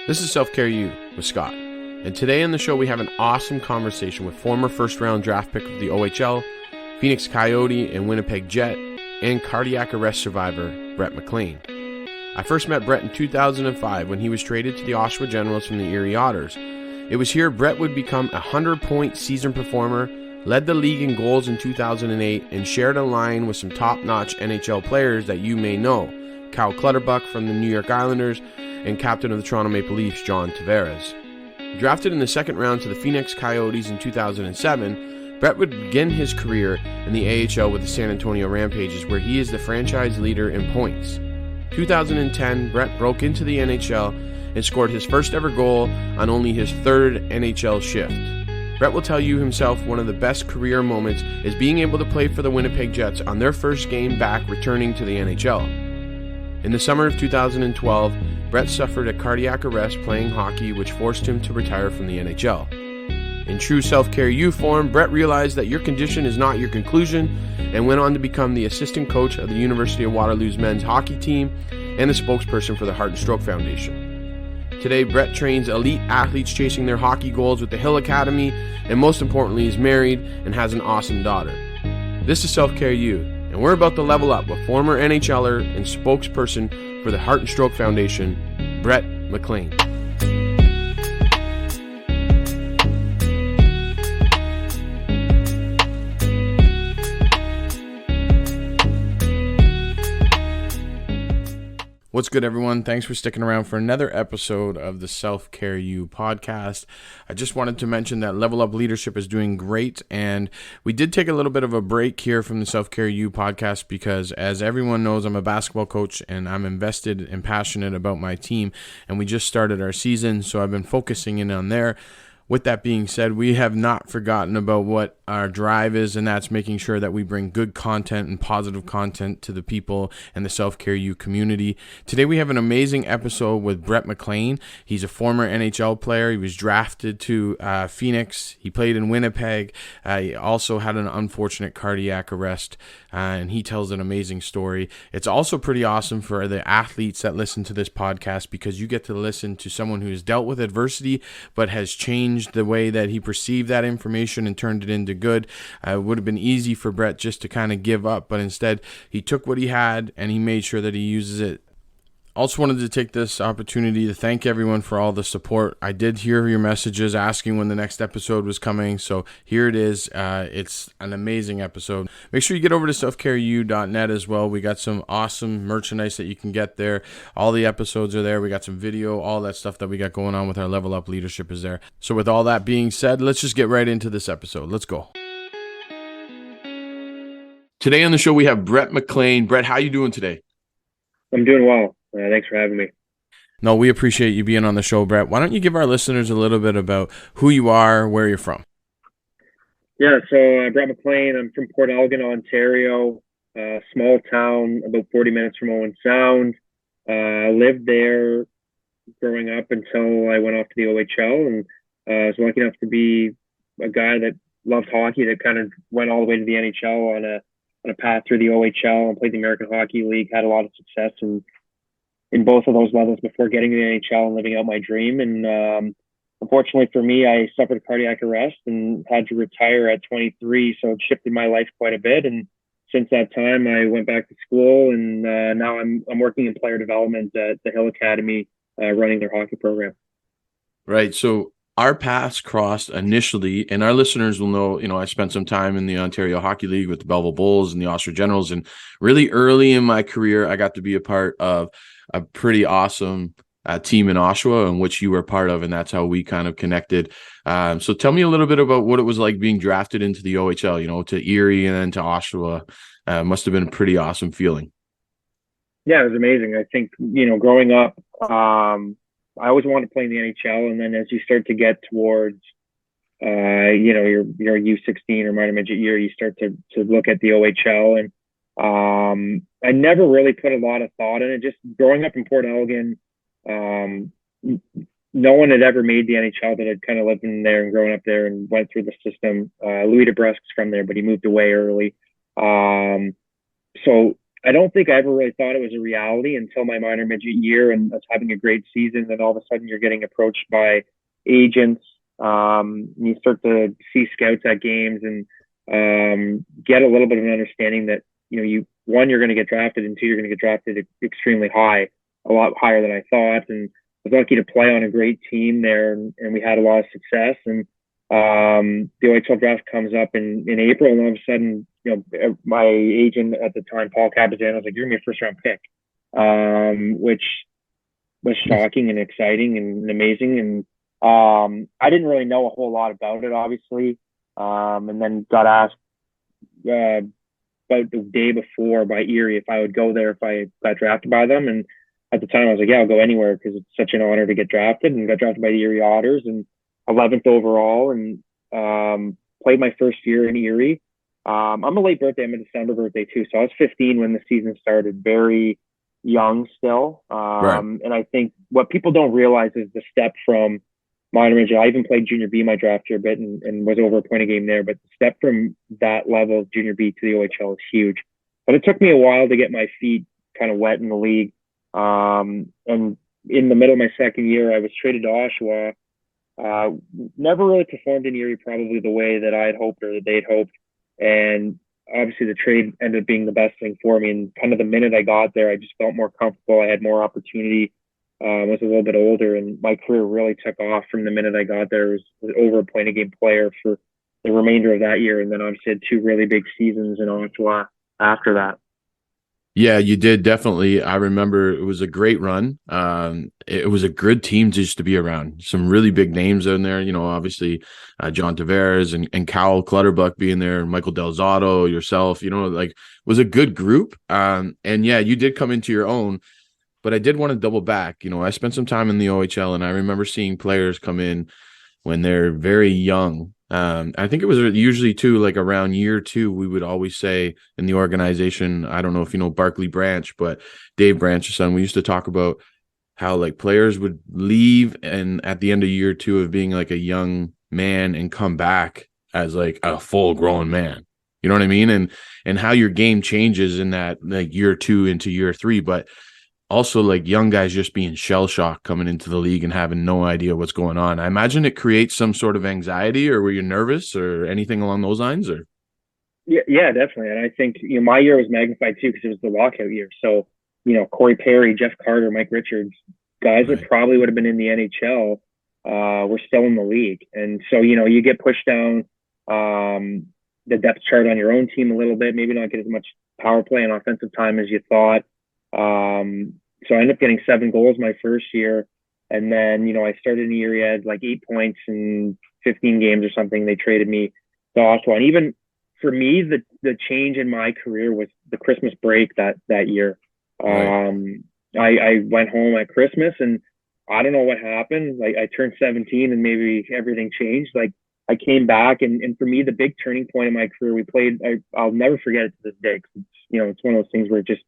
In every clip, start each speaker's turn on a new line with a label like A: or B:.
A: This is Self-Care U with Scott, and today on the show we have an awesome conversation with former first-round draft pick of the OHL, Phoenix Coyote and Winnipeg Jet, and cardiac arrest survivor Brett Maclean. I first met Brett in 2005 when he was traded to the Oshawa Generals from the Erie Otters. It was here Brett would become a 100-point season performer, led the league in goals in 2008, and shared a line with some top-notch NHL players that you may know, Cal Clutterbuck from the New York Islanders, and captain of the Toronto Maple Leafs, John Tavares. Drafted in the second round to the Phoenix Coyotes in 2007, Brett would begin his career in the AHL with the San Antonio Rampages, where he is the franchise leader in points. 2010, Brett broke into the NHL and scored his first ever goal on only his third NHL shift. Brett will tell you himself one of the best career moments is being able to play for the Winnipeg Jets on their first game back returning to the NHL. In the summer of 2012, Brett suffered a cardiac arrest playing hockey, which forced him to retire from the NHL. In true Self-Care U form, Brett realized that your condition is not your conclusion and went on to become the assistant coach of the University of Waterloo's men's hockey team and the spokesperson for the Heart and Stroke Foundation. Today, Brett trains elite athletes chasing their hockey goals with the Hill Academy, and most importantly, is married and has an awesome daughter. This is Self-Care U, and we're about to level up with former NHLer and spokesperson for the Heart and Stroke Foundation, Brett Maclean. What's good, everyone? Thanks for sticking around for another episode of the Self-Care U podcast. I just wanted to mention that Level Up Leadership is doing great, and we did take a little bit of a break here from the Self-Care U podcast because, as everyone knows, I'm a basketball coach and I'm invested and passionate about my team, and we just started our season, so I've been focusing in on there. With that being said, we have not forgotten about what our drive is, and that's making sure that we bring good content and positive content to the people and the Self-Care U community. Today we have an amazing episode with Brett Maclean. He's a former NHL player. He was drafted to Phoenix. He played in Winnipeg. He also had an unfortunate cardiac arrest, and he tells an amazing story. It's also pretty awesome for the athletes that listen to this podcast because you get to listen to someone who has dealt with adversity but has changed the way that he perceived that information and turned it into good. It would have been easy for Brett just to kind of give up, but instead he took what he had and he made sure that he uses it. Also wanted to take this opportunity to thank everyone for all the support. I did hear your messages asking when the next episode was coming, so here it is. It's an amazing episode. Make sure you get over to selfcareu.net as well. We got some awesome merchandise that you can get there. All the episodes are there. We got some video, all that stuff that we got going on with our Level Up Leadership is there. So with all that being said, let's just get right into this episode. Let's go. Today on the show, we have Brett Maclean. Brett, how you doing today?
B: I'm doing well. Thanks for having me.
A: No, we appreciate you being on the show, Brett. Why don't you give our listeners a little bit about who you are, where you're from?
B: Yeah, so Brett Maclean. I'm from Port Elgin, Ontario, small town about 40 minutes from Owen Sound. Lived there growing up until I went off to the OHL, and I was lucky enough to be a guy that loved hockey that kind of went all the way to the NHL on a path through the OHL and played the American Hockey League, had a lot of success in both of those levels before getting to the NHL and living out my dream. And unfortunately for me, I suffered a cardiac arrest and had to retire at 23. So it shifted my life quite a bit. And since that time, I went back to school, and now I'm working in player development at the Hill Academy, running their hockey program.
A: Right. So our paths crossed initially, and our listeners will know, I spent some time in the Ontario Hockey League with the Belleville Bulls and the Oshawa Generals. And really early in my career, I got to be a part of a pretty awesome team in Oshawa, in which you were part of, and that's how we kind of connected. So tell me a little bit about what it was like being drafted into the OHL, to Erie and then to Oshawa. Must have been a pretty awesome feeling.
B: Yeah, it was amazing. I think, growing up, I always wanted to play in the NHL, and then as you start to get towards, your U16 or minor midget year, you start to look at the OHL, and I never really put a lot of thought in it. Just growing up in Port Elgin, no one had ever made the NHL that had kind of lived in there and grown up there and went through the system. Louis DeBrusque's from there, but he moved away early. So I don't think I ever really thought it was a reality until my minor midget year and us having a great season. And all of a sudden you're getting approached by agents. And you start to see scouts at games and get a little bit of an understanding that, you're going to get drafted, and two, you're going to get drafted extremely high, a lot higher than I thought. And I was lucky to play on a great team there, and we had a lot of success. And the OHL draft comes up in April, and all of a sudden, my agent at the time, Paul Capizano, was like, "You're gonna be a first round pick," which was shocking and exciting and amazing. And I didn't really know a whole lot about it, obviously, and then got asked about the day before by Erie if I would go there if I got drafted by them. And at the time, I was like, "Yeah, I'll go anywhere," because it's such an honor to get drafted. And got drafted by the Erie Otters and 11th overall, and played my first year in Erie. I'm a late birthday. I'm a December birthday too. So I was 15 when the season started, very young still.
A: Right.
B: And I think what people don't realize is the step from minor midget. I even played junior B my draft year a bit and was over a point a game there. But the step from that level of junior B to the OHL is huge. But it took me a while to get my feet kind of wet in the league. And in the middle of my second year, I was traded to Oshawa. Never really performed in Erie probably the way that I had hoped or that they'd hoped. And obviously the trade ended up being the best thing for me. And kind of the minute I got there, I just felt more comfortable. I had more opportunity. Was a little bit older, and my career really took off from the minute I got there. Was over a point a game player for the remainder of that year. And then obviously had two really big seasons in Oshawa after that.
A: Yeah, you did, definitely. I remember it was a great run. It was a good team just to be around. Some really big names in there, obviously John Tavares and Cal Clutterbuck being there, Michael Del Zotto, yourself, was a good group. And yeah, you did come into your own, but I did want to double back. I spent some time in the OHL, and I remember seeing players come in when they're very young. I think it was usually too, like around year 2, we would always say in the organization, I don't know if you know Barkley Branch, but Dave Branch's son, we used to talk about how like players would leave and at the end of year 2 of being like a young man and come back as like a full grown man. You know what I mean? And how your game changes in that like year 2 into year 3, but also like young guys just being shell shocked coming into the league and having no idea what's going on. I imagine it creates some sort of anxiety, or were you nervous or anything along those lines? Or
B: Yeah, definitely. And I think my year was magnified too because it was the lockout year. So Corey Perry, Jeff Carter, Mike Richards, guys
A: right.
B: that probably would have been in the NHL were still in the league. And so you get pushed down the depth chart on your own team a little bit, maybe not get as much power play and offensive time as you thought. So I ended up getting 7 goals my first year. And then, I started in the year, I had like 8 points in 15 games or something. They traded me to Oshawa. And even for me, the change in my career was the Christmas break that year.
A: Right.
B: I went home at Christmas, and I don't know what happened. Like I turned 17 and maybe everything changed. Like I came back, and for me, the big turning point in my career, we played, I'll never forget it to this day. It's one of those things where it just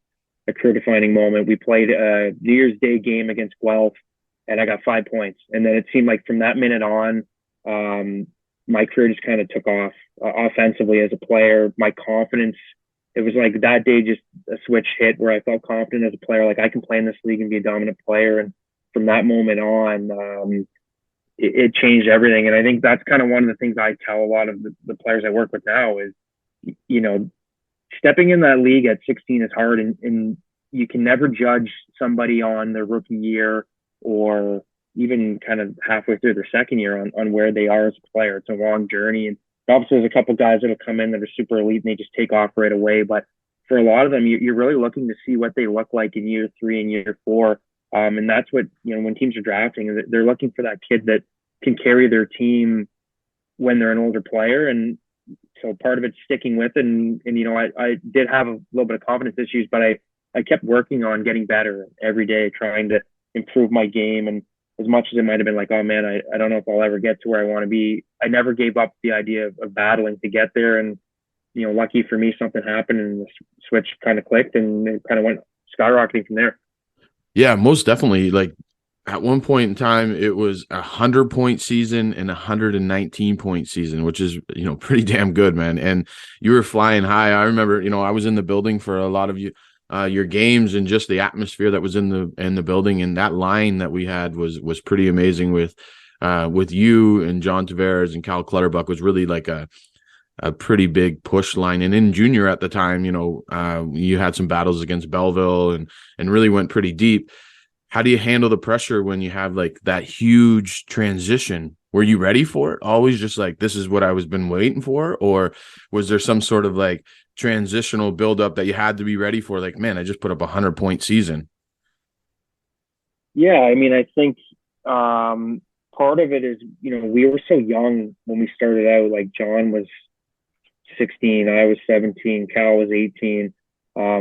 B: a career-defining moment. We played a New Year's Day game against Guelph, and I got 5 points. And then it seemed like from that minute on, my career just kind of took off offensively as a player. My confidence, it was like that day just a switch hit where I felt confident as a player, like I can play in this league and be a dominant player. And from that moment on, it changed everything. And I think that's kind of one of the things I tell a lot of the players I work with now is, stepping in that league at 16 is hard, and you can never judge somebody on their rookie year or even kind of halfway through their second year on where they are as a player. It's a long journey. And obviously there's a couple guys that'll come in that are super elite and they just take off right away. But for a lot of them, you're really looking to see what they look like in year 3 and year 4. And that's what, when teams are drafting, they're looking for that kid that can carry their team when they're an older player. And so part of it's sticking with it. And I did have a little bit of confidence issues, but I kept working on getting better every day, trying to improve my game. And as much as it might have been like, oh man, I don't know if I'll ever get to where I want to be, I never gave up the idea of battling to get there. And, lucky for me, something happened and the switch kind of clicked and it kind of went skyrocketing from there.
A: Yeah, most definitely. Like at one point in time, it was 100-point season and 119-point season, which is, pretty damn good, man. And you were flying high. I remember, I was in the building for a lot of you, your games and just the atmosphere that was in the building. And that line that we had was pretty amazing with you and John Tavares and Cal Clutterbuck was really like a pretty big push line. And in junior at the time, you had some battles against Belleville and really went pretty deep. How do you handle the pressure when you have like that huge transition? Were you ready for it? Always just like, this is what I was been waiting for? Or was there some sort of like transitional buildup that you had to be ready for? Like, man, I just put up 100-point season.
B: Yeah, I mean, I think part of it is, we were so young when we started out. Like John was 16, I was 17, Cal was 18.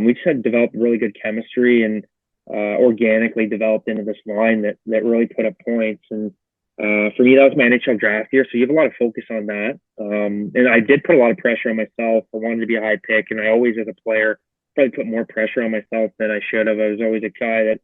B: We just had developed really good chemistry and organically developed into this line that really put up points. And for me, that was my NHL draft year, so you have a lot of focus on that. And I did put a lot of pressure on myself. I wanted to be a high pick, and I always, as a player, probably put more pressure on myself than I should have. I was always a guy that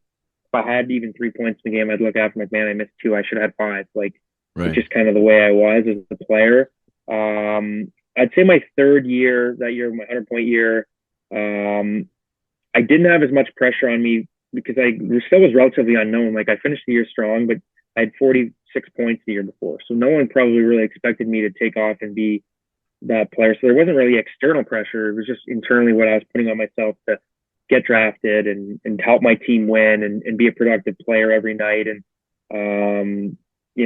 B: if I had even 3 points in the game, I'd look after like, man, I missed 2. I should have had 5. Like,
A: Right.
B: It's just kind of the way I was as a player. I'd say my third year, that year, my 100-point year, I didn't have as much pressure on me because I still was relatively unknown. Like I finished the year strong, but I had 46 points the year before. So no one probably really expected me to take off and be that player. So there wasn't really external pressure. It was just internally what I was putting on myself to get drafted and help my team win and be a productive player every night. And,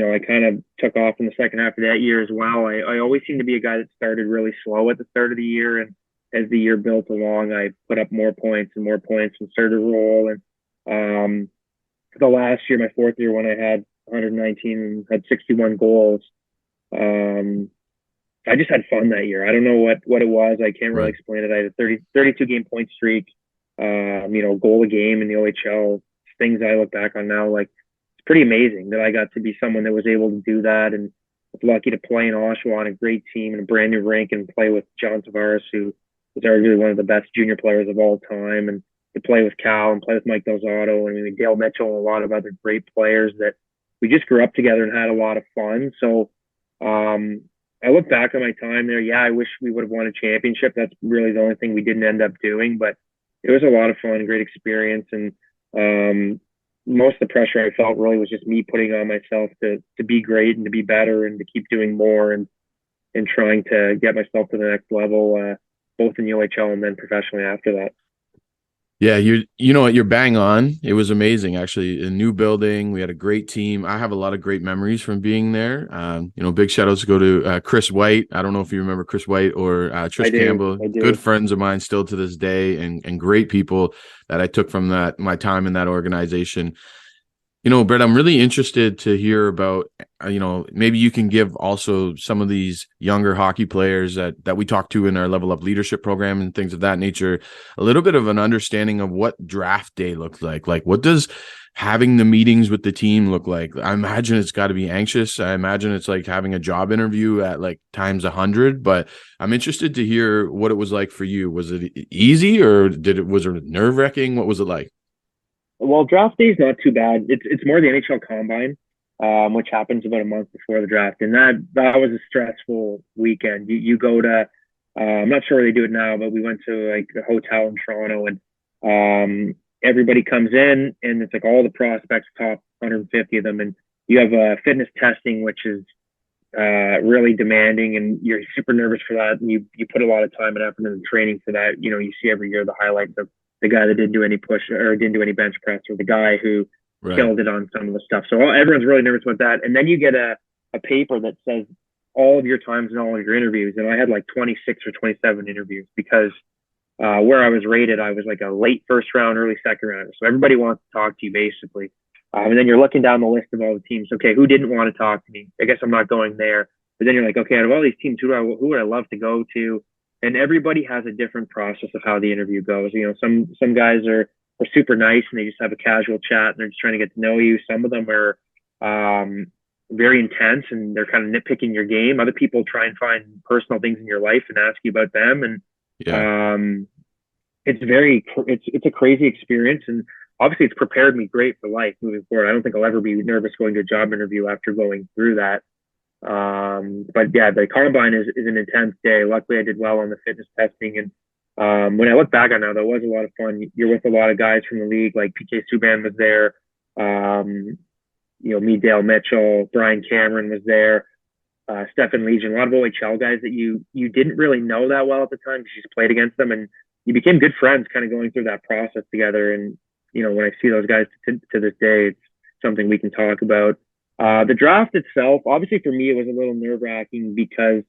B: I kind of took off in the second half of that year as well. I always seemed to be a guy that started really slow at the start of the year. And as the year built along, I put up more points and started to roll. And the last year, my fourth year, when I had 119 and had 61 goals, I just had fun that year. I don't know what it was. I can't really explain it. I had a 32 game point streak, goal a game in the OHL. Things I look back on now, like it's pretty amazing that I got to be someone that was able to do that, and was lucky to play in Oshawa on a great team in a brand new rink and play with John Tavares, who was arguably one of the best junior players of all time, and to play with Cal and play with Mike Delzato and Dale Mitchell and a lot of other great players that we just grew up together and had a lot of fun. So I look back on my time there. Yeah, I wish we would have won a championship. That's really the only thing we didn't end up doing, but it was a lot of fun, great experience. And most of the pressure I felt really was just me putting on myself to be great and to be better and to keep doing more and trying to get myself to the next level, both in the OHL and then professionally after that.
A: Yeah, you know what, you're bang on. It was amazing, actually. A new building. We had a great team. I have a lot of great memories from being there. Big shout outs go to Chris White. I don't know if you remember Chris White or Trish Campbell.
B: I do.
A: Good friends of mine still to this day, and great people that I took from my time in that organization. Brett, I'm really interested to hear about, maybe you can give also some of these younger hockey players that we talk to in our Level Up Leadership program and things of that nature, a little bit of an understanding of what draft day looks like. Like, what does having the meetings with the team look like? I imagine it's got to be anxious. I imagine it's like having a job interview at like times 100, but I'm interested to hear what it was like for you. Was it easy or was it nerve wracking? What was it like?
B: Well, draft day is not too bad. It's more the NHL Combine, which happens about a month before the draft, and that was a stressful weekend. You go to, I'm not sure where they do it now, but we went to like a hotel in Toronto, and everybody comes in, and it's like all the prospects, top 150 of them, and you have fitness testing, which is really demanding, and you're super nervous for that, and you put a lot of time and effort into training for that. You see every year the highlights of the guy that didn't do any push or didn't do any bench press, or the guy who killed it on some of the stuff. So everyone's really nervous about that. And then you get a paper that says all of your times and all of your interviews. And I had like 26 or 27 interviews because where I was rated, I was like a late first round, early second round. So everybody wants to talk to you basically. And then you're looking down the list of all the teams. Okay, who didn't want to talk to me? I guess I'm not going there. But then you're like, okay, out of all these teams, who would I love to go to? And everybody has a different process of how the interview goes. Some guys are super nice and they just have a casual chat and they're just trying to get to know you. Some of them are very intense and they're kind of nitpicking your game. Other people try and find personal things in your life and ask you about them. And it's a crazy experience. And obviously it's prepared me great for life moving forward. I don't think I'll ever be nervous going to a job interview after going through that. But yeah, the Combine is an intense day. Luckily I did well on the fitness testing and When I look back on that was a lot of fun. You're with a lot of guys from the league, like PK Subban was there. Me, Dale Mitchell, Brian Cameron was there, Stefan Legion, a lot of OHL guys that you didn't really know that well at the time because you just played against them, and you became good friends kind of going through that process together. And, when I see those guys to this day, it's something we can talk about. The draft itself, obviously for me, it was a little nerve-wracking because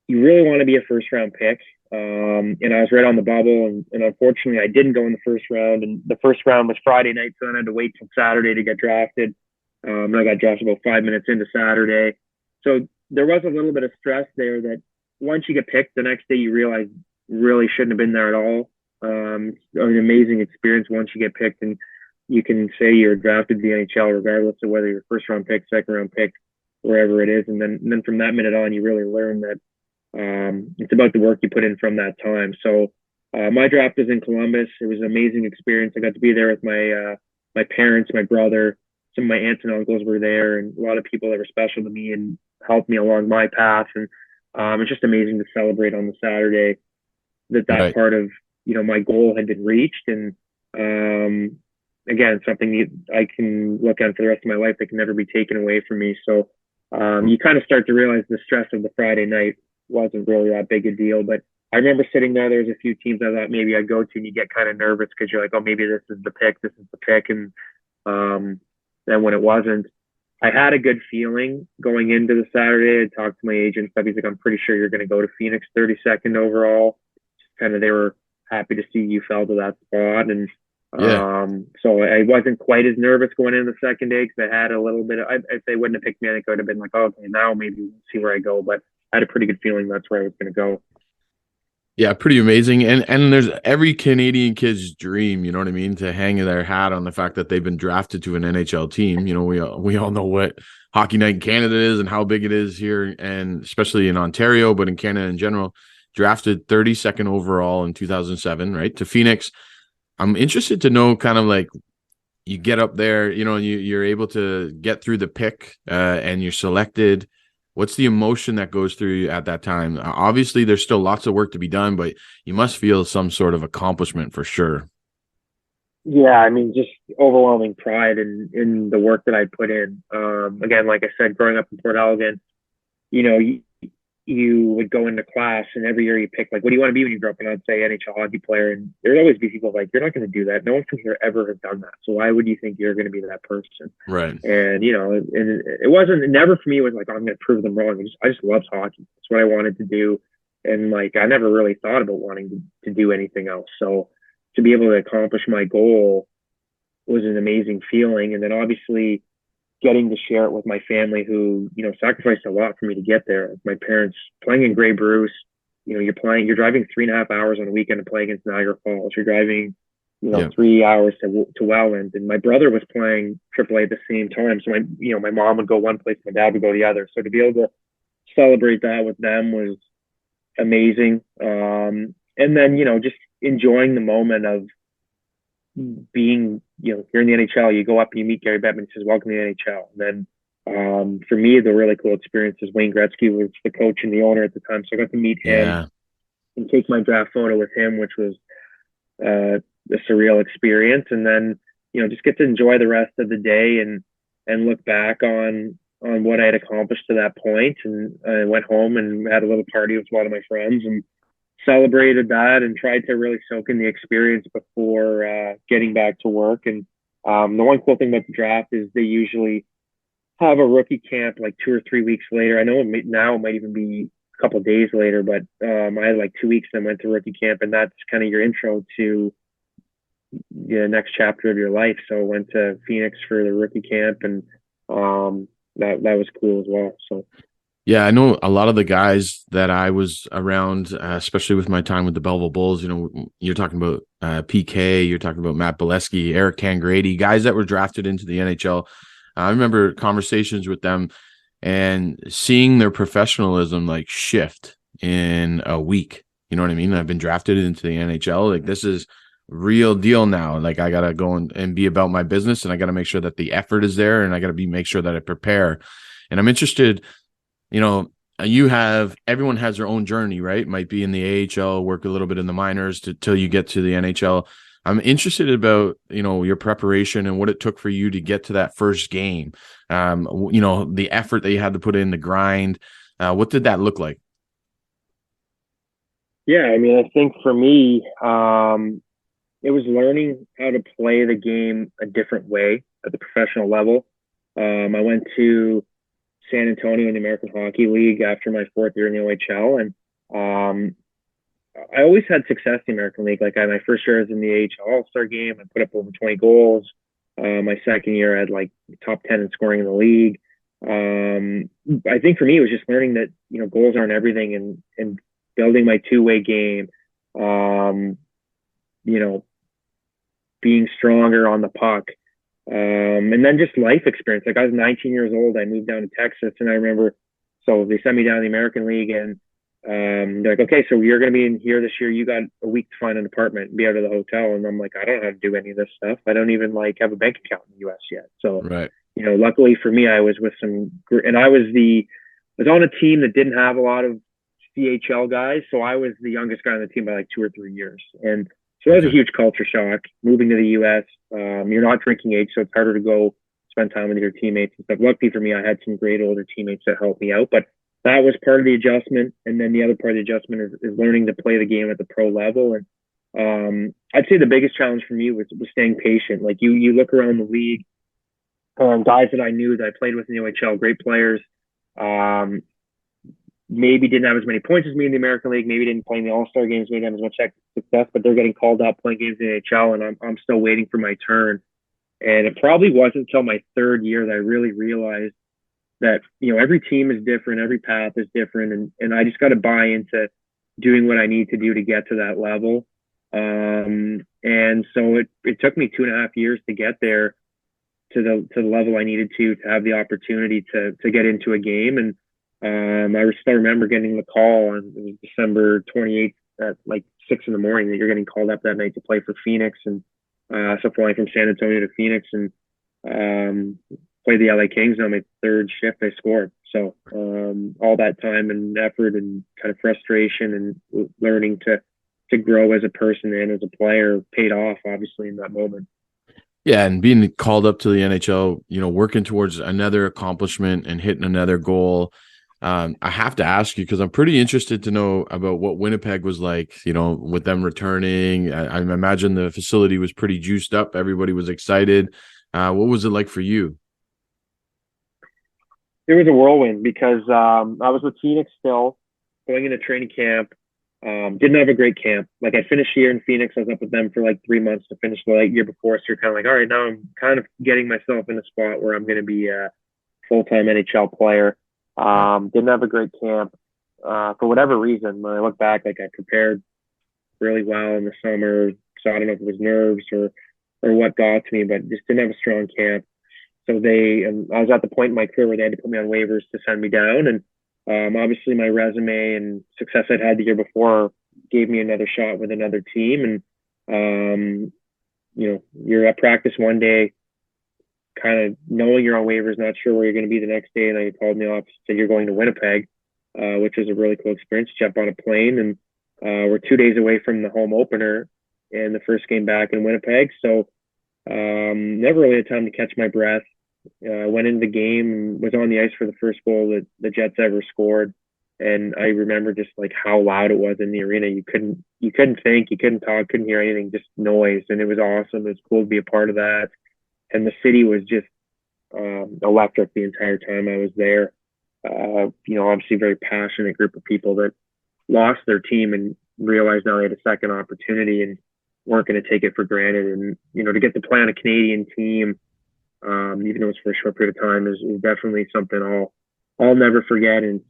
B: you really want to be a first-round pick. And I was right on the bubble, and unfortunately I didn't go in the first round, and the first round was Friday night, so then I had to wait till Saturday to get drafted. And I got drafted about 5 minutes into Saturday. So there was a little bit of stress there that once you get picked, the next day you realize really shouldn't have been there at all. An amazing experience once you get picked, and you can say you're drafted to the NHL regardless of whether you're first round pick, second round pick, wherever it is. And then from that minute on, you really learn that it's about the work you put in from that time. So my draft was in Columbus. It was an amazing experience. I got to be there with my parents, my brother, some of my aunts and uncles were there, and a lot of people that were special to me and helped me along my path. And it's just amazing to celebrate on the Saturday that
A: Right.
B: part of my goal had been reached. And again, something I can look at for the rest of my life that can never be taken away from me. So you kind of start to realize the stress of the Friday night wasn't really that big a deal. But I remember sitting there was a few teams I thought maybe I'd go to, and you get kind of nervous because you're like, oh, maybe this is the pick. And then when it wasn't, I had a good feeling going into the Saturday. I talked to my agent, stuff. He's like, I'm pretty sure you're going to go to Phoenix 32nd overall. Kind of, they were happy to see you fell to that spot. And so I wasn't quite as nervous going into the second day because I had a little bit of, if they wouldn't have picked me, I think I would have been like, oh, okay, now maybe we'll see where I go. But I had a pretty good feeling that's where I was going to go.
A: Yeah, pretty amazing. And there's every Canadian kid's dream, you know what I mean, to hang their hat on the fact that they've been drafted to an NHL team. We all know what Hockey Night in Canada is and how big it is here, and especially in Ontario, but in Canada in general. Drafted 32nd overall in 2007, right, to Phoenix. I'm interested to know kind of like you get up there, you're able to get through the pick and you're selected. What's the emotion that goes through you at that time? Obviously, there's still lots of work to be done, but you must feel some sort of accomplishment for sure.
B: Yeah, I mean, just overwhelming pride in the work that I put in. Again, like I said, growing up in Port Elgin, you would go into class, and every year you pick, like, what do you want to be when you grow up? And I'd say NHL hockey player. And there'd always be people like, you're not going to do that. No one from here ever has done that. So why would you think you're going to be that person?
A: Right.
B: And, and it wasn't, never for me was like, oh, I'm going to prove them wrong. I just loved hockey. That's what I wanted to do. And like, I never really thought about wanting to do anything else. So to be able to accomplish my goal was an amazing feeling. And then obviously getting to share it with my family who, sacrificed a lot for me to get there. My parents playing in Grey Bruce, you're driving 3.5 hours on a weekend to play against Niagara Falls. You're driving, 3 hours to Welland. And my brother was playing AAA at the same time. So my mom would go one place, my dad would go the other. So to be able to celebrate that with them was amazing. And then, just enjoying the moment of being, you're in the NHL, you go up and you meet Gary Bettman, says, welcome to the NHL. And then for me, the really cool experience is Wayne Gretzky was the coach and the owner at the time. So I got to meet him and take my draft photo with him, which was a surreal experience. And then, just get to enjoy the rest of the day and look back on what I had accomplished to that point. And I went home and had a little party with a lot of my friends and celebrated that and tried to really soak in the experience before getting back to work. And the one cool thing about the draft is they usually have a rookie camp like 2 or 3 weeks later. I know now it might even be a couple of days later, but I had like 2 weeks and went to rookie camp, and that's kind of your intro to the next chapter of your life. So I went to Phoenix for the rookie camp, and that was cool as well. So.
A: Yeah, I know a lot of the guys that I was around, especially with my time with the Belleville Bulls. You're talking about PK, you're talking about Matt Bolesky, Eric Tangrady, guys that were drafted into the NHL. I remember conversations with them and seeing their professionalism like shift in a week. You know what I mean? I've been drafted into the NHL. Like, this is real deal now. Like, I got to go and be about my business, and I got to make sure that the effort is there, and I got to make sure that I prepare. And I'm interested, everyone has their own journey, right? Might be in the AHL, work a little bit in the minors till you get to the NHL. I'm interested about, your preparation and what it took for you to get to that first game. The effort that you had to put in, the grind. What did that look like?
B: Yeah, I mean, I think for me, it was learning how to play the game a different way at the professional level. I went to San Antonio in the American Hockey League after my fourth year in the OHL, and I always had success in the American League. Like my first year I was in the AHL All-Star game. I put up over 20 goals. My second year I had like top 10 in scoring in the league. I think for me it was just learning that, goals aren't everything, and building my two-way game, being stronger on the puck. And then just life experience. Like I was 19 years old. I moved down to Texas, and I remember, so they sent me down to the American League, and they're like, okay, so you're going to be in here this year. You got a week to find an apartment and be out of the hotel. And I'm like, I don't know how to do any of this stuff. I don't even have a bank account in the U.S. yet. So,
A: Right.
B: Luckily for me, I was with and I was on a team that didn't have a lot of CHL guys. So I was the youngest guy on the team by like 2 or 3 years. And so that was a huge culture shock moving to the U.S. You're not drinking age, so it's harder to go spend time with your teammates and stuff. Luckily for me, I had some great older teammates that helped me out, but that was part of the adjustment. And then the other part of the adjustment is learning to play the game at the pro level. And I'd say the biggest challenge for me was staying patient. Like you look around the league, guys that I knew that I played with in the OHL, great players, maybe didn't have as many points as me in the American League, maybe didn't play in the All-Star games, maybe didn't have as much success, but they're getting called up playing games in the NHL, and I'm still waiting for my turn. And it probably wasn't until my third year that I really realized that, every team is different, every path is different, and I just got to buy into doing what I need to do to get to that level. And so it took me 2.5 years to get there to the level I needed to have the opportunity to get into a game. And I still remember getting the call on December 28th at like 6 a.m. that you're getting called up that night to play for Phoenix. And so flying from San Antonio to Phoenix and played the LA Kings. And on my third shift, I scored. So all that time and effort and kind of frustration and learning to grow as a person and as a player paid off, obviously, in that moment.
A: Yeah, and being called up to the NHL, working towards another accomplishment and hitting another goal. I have to ask you, because I'm pretty interested to know about what Winnipeg was like, with them returning. I imagine the facility was pretty juiced up. Everybody was excited. What was it like for you?
B: It was a whirlwind because I was with Phoenix still, going into training camp. Didn't have a great camp. Like I finished the year in Phoenix. I was up with them for like 3 months to finish the year before. So you're kind of like, all right, now I'm kind of getting myself in a spot where I'm going to be a full-time NHL player. Didn't have a great camp for whatever reason. When I look back, like I prepared really well in the summer. So I don't know if it was nerves or what got to me, but just didn't have a strong camp. So I was at the point in my career where they had to put me on waivers to send me down. And obviously my resume and success I'd had the year before gave me another shot with another team. And, you're at practice one day, kind of knowing you're on waivers, not sure where you're going to be the next day. And then you called me off, said you're going to Winnipeg, which was a really cool experience. Jump on a plane, and we're 2 days away from the home opener and the first game back in Winnipeg. So never really had time to catch my breath. Went into the game and was on the ice for the first goal that the Jets ever scored. And I remember just like how loud it was in the arena. You couldn't think, you couldn't talk, couldn't hear anything, just noise. And it was awesome. It was cool to be a part of that. And the city was just electric the entire time I was there. Obviously very passionate group of people that lost their team and realized now they had a second opportunity and weren't going to take it for granted. And, to get to play on a Canadian team, even though it's for a short period of time, is definitely something I'll never forget. And,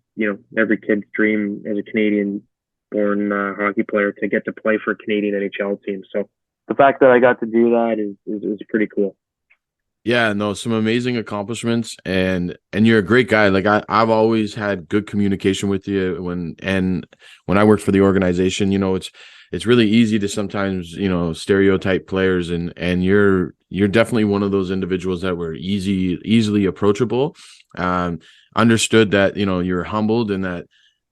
B: every kid's dream as a Canadian born hockey player to get to play for a Canadian NHL team. So the fact that I got to do that is pretty cool.
A: Yeah, no, some amazing accomplishments, and you're a great guy. Like I've always had good communication with you when I worked for the organization. It's really easy to sometimes stereotype players, and you're definitely one of those individuals that were easily approachable. understood that, you're humbled and that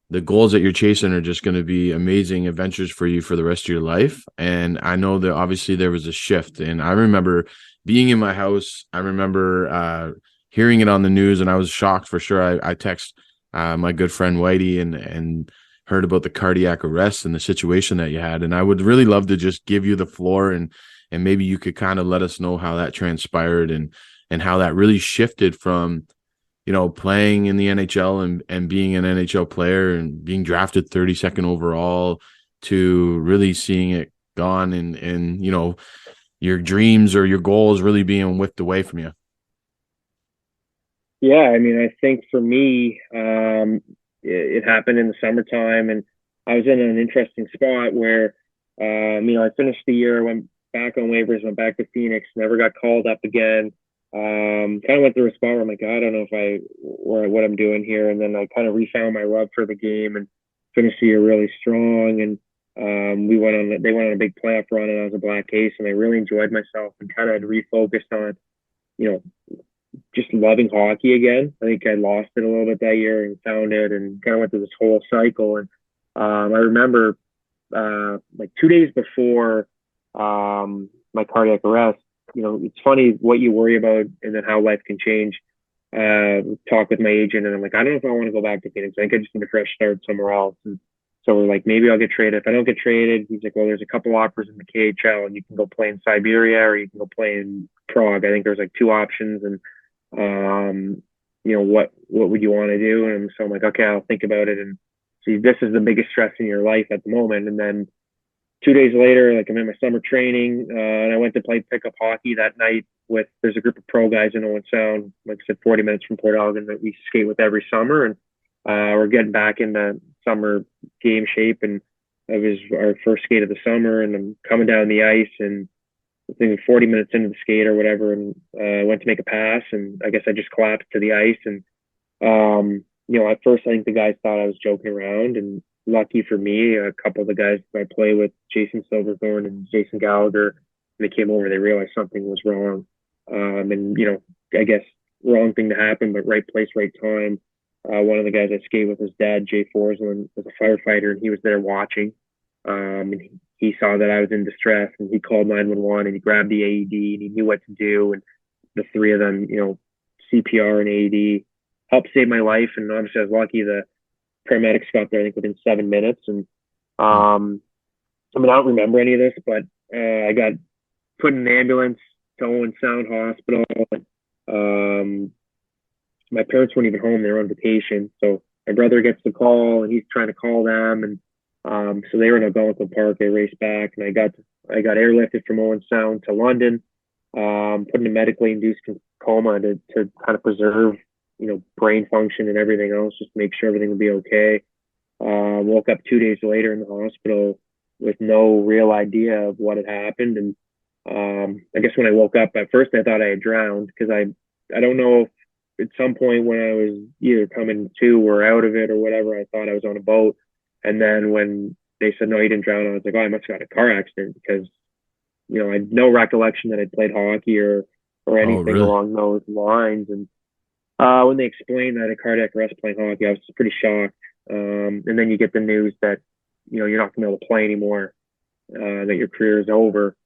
A: the goals that you're chasing are just going to be amazing adventures for you for the rest of your life. And I know that obviously there was a shift. And I remember being in my house. I remember hearing it on the news, and I was shocked for sure. I text my good friend Whitey and heard about the cardiac arrest and the situation that you had. And I would really love to just give you the floor, and maybe you could kind of let us know how that transpired and how that really shifted from playing in the NHL and being an NHL player and being drafted 32nd overall to really seeing it gone and your dreams or your goals really being whipped away from you.
B: Yeah, I mean, I think for me, it happened in the summertime, and I was in an interesting spot where, I finished the year, went back on waivers, went back to Phoenix, never got called up again. Kind of went through a spot where I'm like, I don't know what I'm doing here. And then I kind of refound my love for the game and finished the year really strong. And they went on a big playoff run, and I was a black ace, and I really enjoyed myself and kind of had refocused on, just loving hockey again. I think I lost it a little bit that year and found it, and kind of went through this whole cycle. And I remember like 2 days before my cardiac arrest, it's funny what you worry about and then how life can change. Talk with my agent, and I'm like, I don't know if I want to go back to Phoenix. I think I just need a fresh start somewhere else. And so we're like, maybe I'll get traded. If I don't get traded, he's like, well, there's a couple offers in the KHL, and you can go play in Siberia or you can go play in Prague. I think there's like two options, and what would you want to do? And so I'm like, okay, I'll think about it. And see, this is the biggest stress in your life at the moment. And then 2 days later, like I'm in my summer training, and I went to play pickup hockey that night there's a group of pro guys in Owen Sound, like I said, 40 minutes from Port Elgin that we skate with every summer. And we're getting back into summer game shape. And it was our first skate of the summer, and I'm coming down the ice, and I think 40 minutes into the skate or whatever, and I went to make a pass, and I guess I just collapsed to the ice. And at first I think the guys thought I was joking around, and lucky for me, a couple of the guys I play with, Jason Silverthorne and Jason Gallagher, when they came over, they realized something was wrong. I guess wrong thing to happen, but right place, right time. One of the guys I skate with, his dad, Jay Forsland, was a firefighter, and he was there watching. And he saw that I was in distress, and he called 911, and he grabbed the AED, and he knew what to do. And the three of them, CPR and AED, helped save my life. And obviously I was lucky. The paramedics got there, I think, within 7 minutes. And I don't remember any of this, but I got put in an ambulance to Owen Sound Hospital. My parents weren't even home; they were on vacation. So my brother gets the call, and he's trying to call them, and so they were in Algonquin Park. They raced back, and I got airlifted from Owen Sound to London, put in a medically induced coma to kind of preserve, brain function and everything else, just to make sure everything would be okay. Woke up 2 days later in the hospital with no real idea of what had happened. And I guess when I woke up, at first I thought I had drowned, because I don't know if at some point when I was either coming to or out of it or whatever, I thought I was on a boat. And then when they said, no, you didn't drown, I was like, oh, I must have got a car accident, because, I had no recollection that I'd played hockey or anything along those lines. And when they explained that I had a cardiac arrest playing hockey, I was pretty shocked. And then you get the news that, you're not going to be able to play anymore, that your career is over.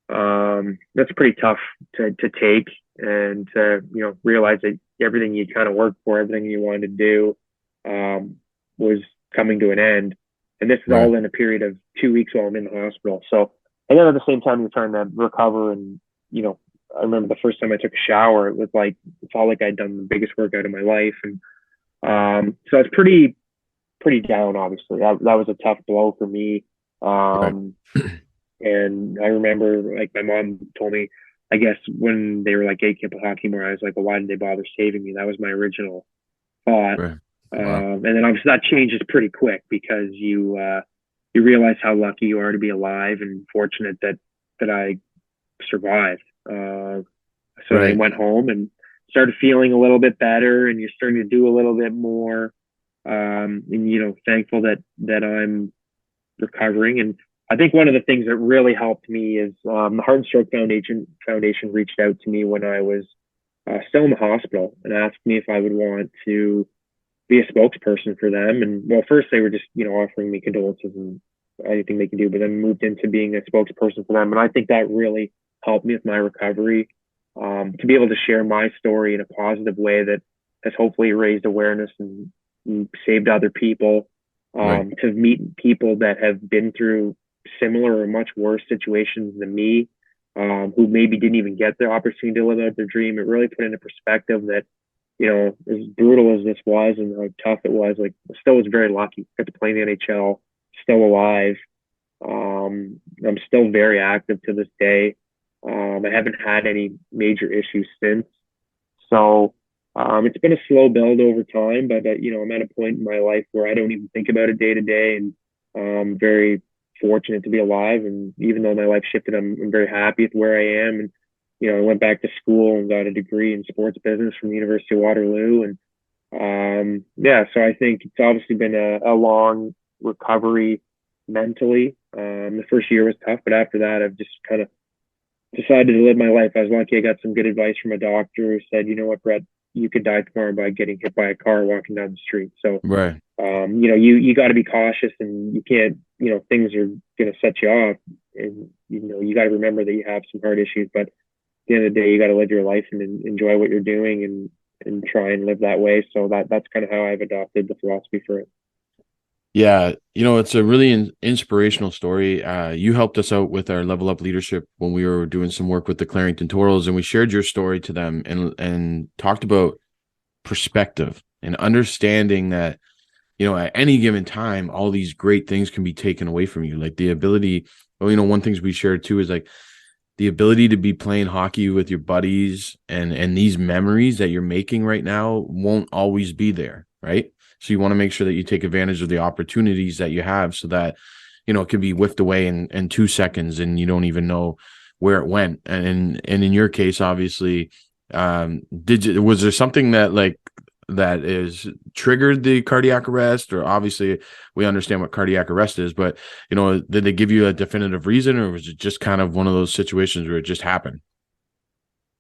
B: That's pretty tough to take, and to, realize that everything you kind of worked for, everything you wanted to do, was coming to an end. And this is all in a period of 2 weeks while I'm in the hospital. So, and then at the same time, you're trying to recover. And, I remember the first time I took a shower, it felt like I'd done the biggest workout of my life. And, so I was pretty down, obviously. That was a tough blow for me. And I remember, like, my mom told me, I guess when they were like, hey, you can't play hockey more, I was like, well, why did they bother saving me? That was my original thought. Wow. And then obviously that changes pretty quick, because you realize how lucky you are to be alive and fortunate that I survived. So I went home and started feeling a little bit better, and you're starting to do a little bit more. And, thankful that I'm recovering. And I think one of the things that really helped me is the Heart and Stroke Foundation reached out to me when I was still in the hospital, and asked me if I would want to be a spokesperson for them. And well, first they were just, offering me condolences and anything they could do, but then moved into being a spokesperson for them. And I think that really helped me with my recovery, to be able to share my story in a positive way that has hopefully raised awareness and saved other people,
A: Right.
B: to meet people that have been through similar or much worse situations than me, who maybe didn't even get the opportunity to live out their dream. It really put into perspective that, as brutal as this was and how tough it was, like, I still was very lucky. Got to play in the NHL, still alive. I'm still very active to this day. I haven't had any major issues since. So, it's been a slow build over time, but, I'm at a point in my life where I don't even think about it day to day, and I'm very fortunate to be alive. And even though my life shifted, I'm very happy with where I am. And, I went back to school and got a degree in sports business from the University of Waterloo. And, yeah, so I think it's obviously been a long recovery mentally. The first year was tough, but after that, I've just kind of decided to live my life. I was lucky. I got some good advice from a doctor who said, you know what, Brett, you could die tomorrow by getting hit by a car walking down the street. So,
A: Right.
B: you got to be cautious, and you can't, things are going to set you off, and, you got to remember that you have some heart issues, but at the end of the day, you got to live your life and enjoy what you're doing, and try and live that way. So that's kind of how I've adopted the philosophy for it.
A: Yeah, it's a really inspirational story. You helped us out with our Level Up leadership when we were doing some work with the Clarington Torals, and we shared your story to them and talked about perspective and understanding that, at any given time, all these great things can be taken away from you. Like the ability, one things we shared too is like the ability to be playing hockey with your buddies, and these memories that you're making right now won't always be there, right? So you want to make sure that you take advantage of the opportunities that you have, so that, it can be whiffed away in 2 seconds and you don't even know where it went. And in your case, obviously, was there something that is triggered the cardiac arrest? Or obviously we understand what cardiac arrest is, but, did they give you a definitive reason, or was it just kind of one of those situations where it just happened?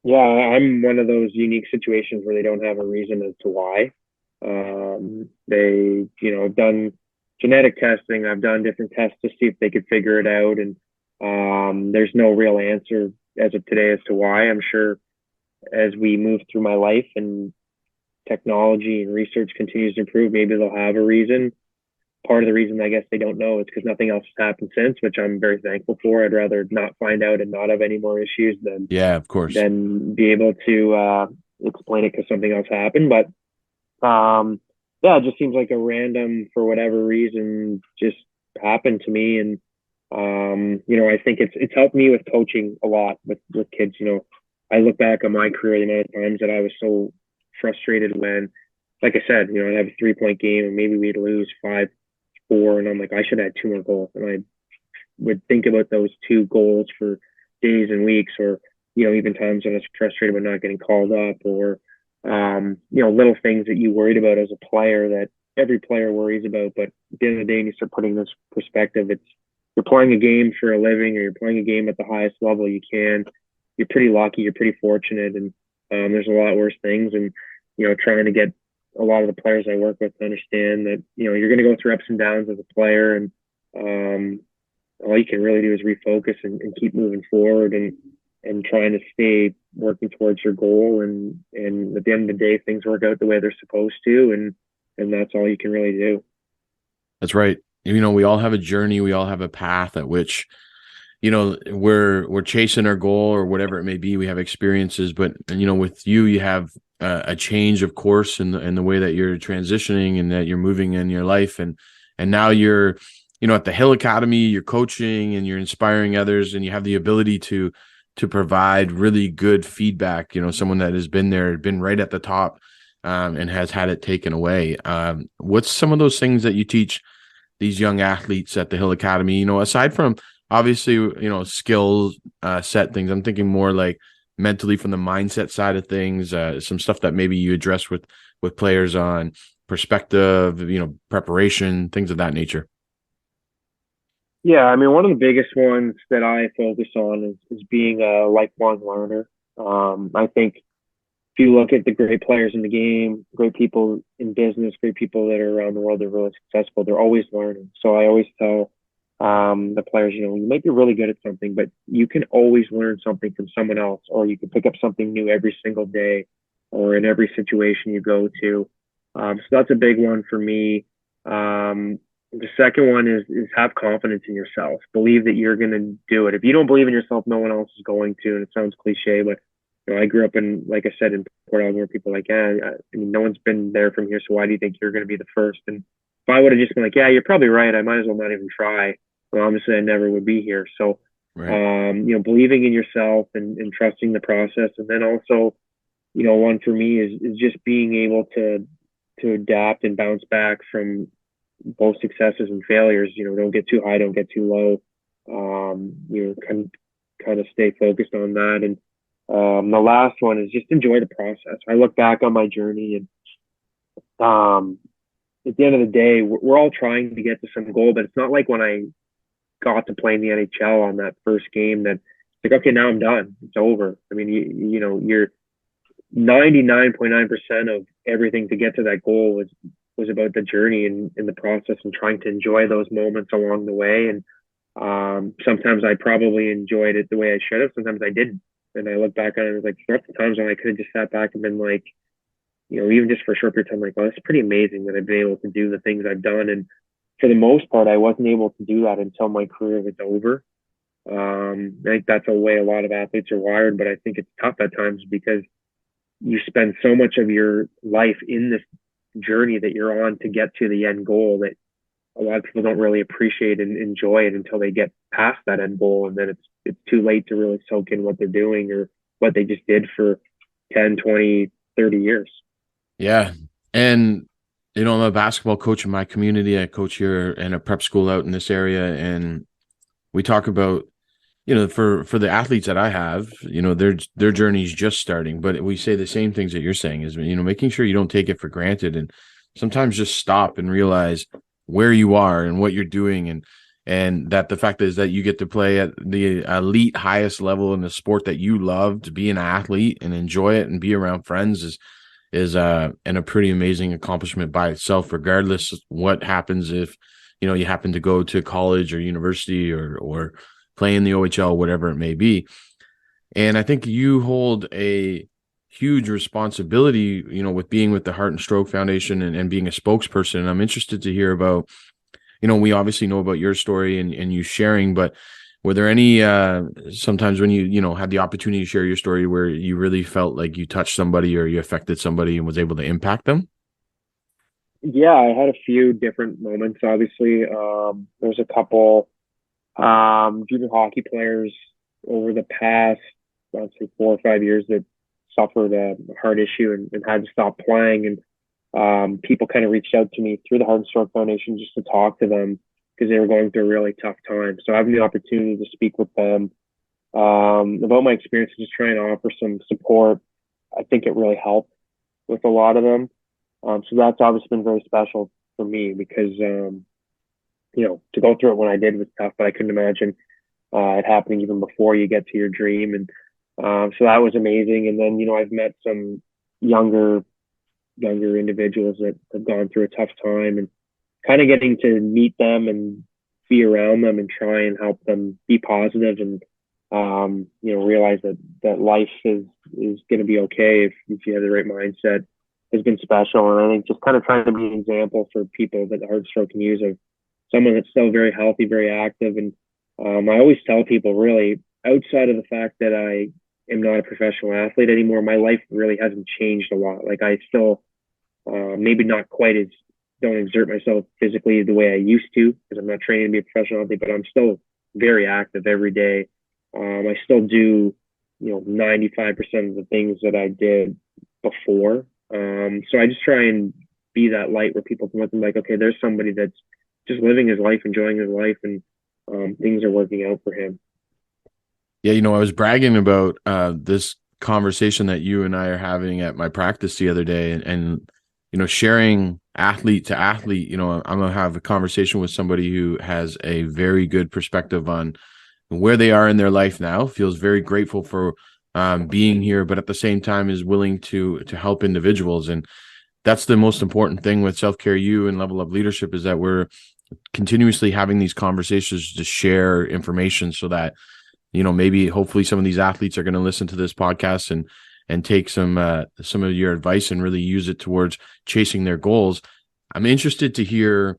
B: Yeah, I'm one of those unique situations where they don't have a reason as to why. They, have done genetic testing. I've done different tests to see if they could figure it out. And, there's no real answer as of today as to why. I'm sure as we move through my life and technology and research continues to improve, maybe they'll have a reason. Part of the reason I guess they don't know is because nothing else has happened since, which I'm very thankful for. I'd rather not find out and not have any more issues than
A: Yeah, of course.
B: be able to explain it because something else happened. But, yeah, it just seems like a random, for whatever reason, just happened to me. And, I think it's helped me with coaching a lot with kids. I look back on my career, the amount of times that I was so frustrated when, like I said, I'd have a 3-point game and maybe we'd lose 5-4, and I'm like, I should have had 2 more goals. And I would think about those 2 goals for days and weeks, or, even times when I was frustrated about not getting called up, or, little things that you worried about as a player that every player worries about. But at the end of the day, when you start putting this perspective, it's, you're playing a game for a living, or you're playing a game at the highest level you can. You're pretty lucky, you're pretty fortunate, and, there's a lot worse things. And, trying to get a lot of the players I work with to understand that, you're going to go through ups and downs as a player, and, all you can really do is refocus and keep moving forward, and trying to stay working towards your goal. And at the end of the day, things work out the way they're supposed to. And that's all you can really do.
A: That's right. We all have a journey. We all have a path at which, we're chasing our goal or whatever it may be. We have experiences, but, with you, you have a change of course in the way that you're transitioning and that you're moving in your life. And now you're, at the Hill Academy, you're coaching and you're inspiring others, and you have the ability to provide really good feedback. Someone that has been there, been right at the top, and has had it taken away. What's some of those things that you teach these young athletes at the Hill Academy? Aside from obviously, skills, set things, I'm thinking more like mentally from the mindset side of things, some stuff that maybe you address with players on perspective, preparation, things of that nature.
B: Yeah, I mean, one of the biggest ones that I focus on is being a lifelong learner. I think if you look at the great players in the game, great people in business, great people that are around the world that are really successful, they're always learning. So I always tell the players, you might be really good at something, but you can always learn something from someone else, or you can pick up something new every single day or in every situation you go to. So that's a big one for me. The second one is have confidence in yourself. Believe that you're going to do it. If you don't believe in yourself, no one else is going to. And it sounds cliche, but I grew up in, like I said, in Port Elgin, where people are like, yeah, I mean, no one's been there from here, so why do you think you're going to be the first? And if I would have just been like, yeah, you're probably right, I might as well not even try. Well, obviously, I never would be here. So,
A: Right.
B: believing in yourself and trusting the process, and then also, one for me is just being able to adapt and bounce back from both successes and failures. Don't get too high, don't get too low. Kind of stay focused on that. And the last one is just enjoy the process. I look back on my journey, and at the end of the day, we're all trying to get to some goal, but it's not like when I got to play in the NHL on that first game that it's like, okay, now I'm done. It's over. I mean, you're 99.9% of everything to get to that goal was about the journey and the process and trying to enjoy those moments along the way. And sometimes I probably enjoyed it the way I should have. Sometimes I didn't. And I look back on it and was like, there are times when I could have just sat back and been like, even just for a short period of time, like, oh, it's pretty amazing that I've been able to do the things I've done. And for the most part, I wasn't able to do that until my career was over. I think that's a way a lot of athletes are wired, but I think it's tough at times because you spend so much of your life in this journey that you're on to get to the end goal that a lot of people don't really appreciate and enjoy it until they get past that end goal. And then it's too late to really soak in what they're doing or what they just did for 10, 20, 30 years.
A: Yeah. And, I'm a basketball coach in my community. I coach here in a prep school out in this area. And we talk about, for the athletes that I have, their journey is just starting, but we say the same things that you're saying is, making sure you don't take it for granted and sometimes just stop and realize where you are and what you're doing. And that the fact is that you get to play at the elite highest level in the sport that you love, to be an athlete and enjoy it and be around friends is and a pretty amazing accomplishment by itself, regardless of what happens if, you happen to go to college or university or play in the OHL, whatever it may be. And I think you hold a huge responsibility, with being with the Heart and Stroke Foundation and being a spokesperson. And I'm interested to hear about, we obviously know about your story and you sharing, but were there any sometimes when you had the opportunity to share your story where you really felt like you touched somebody or you affected somebody and was able to impact them?
B: Yeah, I had a few different moments. Obviously, there's a couple junior hockey players over the past, I'd say 4 or 5 years that suffered a heart issue and had to stop playing. And people kind of reached out to me through the Heart and Stroke Foundation just to talk to them because they were going through a really tough time. So having the opportunity to speak with them about my experience and just trying to offer some support, I think it really helped with a lot of them. So that's obviously been very special for me because, to go through it when I did was tough, but I couldn't imagine it happening even before you get to your dream. And so that was amazing. And then, I've met some younger individuals that have gone through a tough time and kind of getting to meet them and be around them and try and help them be positive and, realize that life is going to be okay if you have the right mindset has been special. And I think just kind of trying to be an example for people that Heart Stroke can use of someone that's still very healthy, very active. And I always tell people, really, outside of the fact that I am not a professional athlete anymore, my life really hasn't changed a lot. Like I still maybe not quite as don't exert myself physically the way I used to because I'm not training to be a professional athlete, but I'm still very active every day. I still do, 95% of the things that I did before. So I just try and be that light where people can look and like, okay, there's somebody that's just living his life, enjoying his life, and things are working out for him.
A: Yeah, I was bragging about this conversation that you and I are having at my practice the other day and sharing athlete to athlete, I'm going to have a conversation with somebody who has a very good perspective on where they are in their life now, feels very grateful for being here, but at the same time is willing to help individuals. And that's the most important thing with Self-Care U and Level Up Leadership, is that we're continuously having these conversations to share information so that, maybe hopefully some of these athletes are going to listen to this podcast and take some of your advice and really use it towards chasing their goals. I'm interested to hear,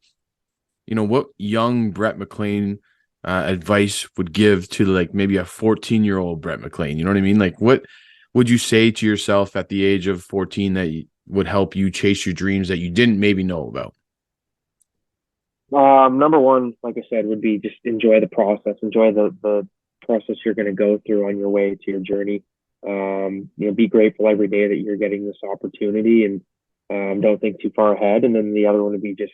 A: what young Brett Maclean advice would give to like maybe a 14-year-old Brett Maclean. You know what I mean? Like, what would you say to yourself at the age of 14 that would help you chase your dreams that you didn't maybe know about?
B: Number one, like I said, would be just enjoy the process. Enjoy the process you're going to go through on your way to your journey. Be grateful every day that you're getting this opportunity, and don't think too far ahead. And then the other one would be just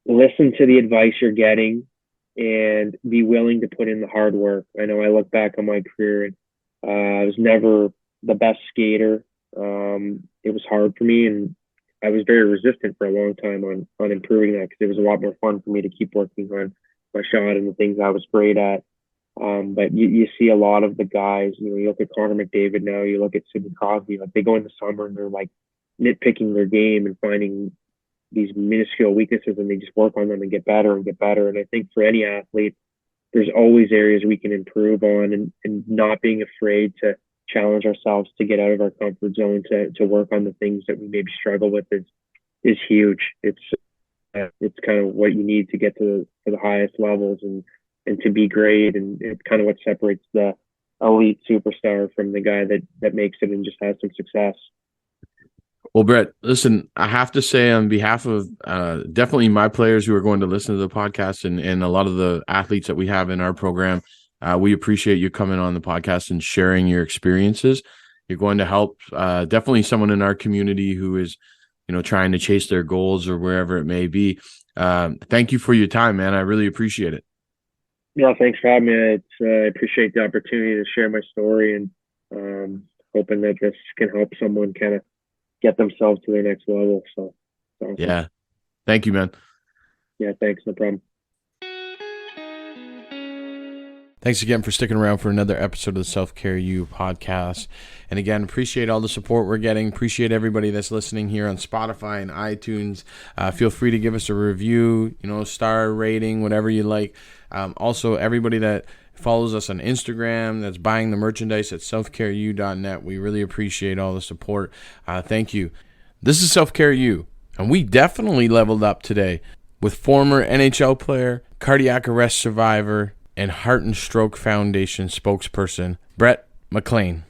B: listen to the advice you're getting and be willing to put in the hard work. I know I look back on my career, and I was never the best skater. It was hard for me, and I was very resistant for a long time on improving that, because it was a lot more fun for me to keep working on my shot and the things I was great at. But you see a lot of the guys, you look at Connor McDavid now, you look at Sidney Crosby, like they go in the summer and they're like nitpicking their game and finding these minuscule weaknesses, and they just work on them and get better and get better. And I think for any athlete, there's always areas we can improve on, and not being afraid to challenge ourselves, to get out of our comfort zone, to work on the things that we maybe struggle with is huge. It's kind of what you need to get to the highest levels and to be great. And it's kind of what separates the elite superstar from the guy that makes it and just has some success.
A: Well, Brett, listen, I have to say on behalf of definitely my players who are going to listen to the podcast and a lot of the athletes that we have in our program, we appreciate you coming on the podcast and sharing your experiences. You're going to help definitely someone in our community who is, trying to chase their goals or wherever it may be. Thank you for your time, man. I really appreciate it.
B: Yeah, thanks for having me. I appreciate the opportunity to share my story, and hoping that this can help someone kind of get themselves to their next level. So, awesome.
A: Yeah. Thank you, man.
B: Yeah, thanks. No problem.
A: Thanks again for sticking around for another episode of the Self-Care U podcast. And again, appreciate all the support we're getting. Appreciate everybody that's listening here on Spotify and iTunes. Feel free to give us a review, star rating, whatever you like. Also, everybody that follows us on Instagram, that's buying the merchandise at selfcareu.net. We really appreciate all the support. Thank you. This is Self-Care U, and we definitely leveled up today with former NHL player, cardiac arrest survivor, and Heart and Stroke Foundation spokesperson, Brett Maclean.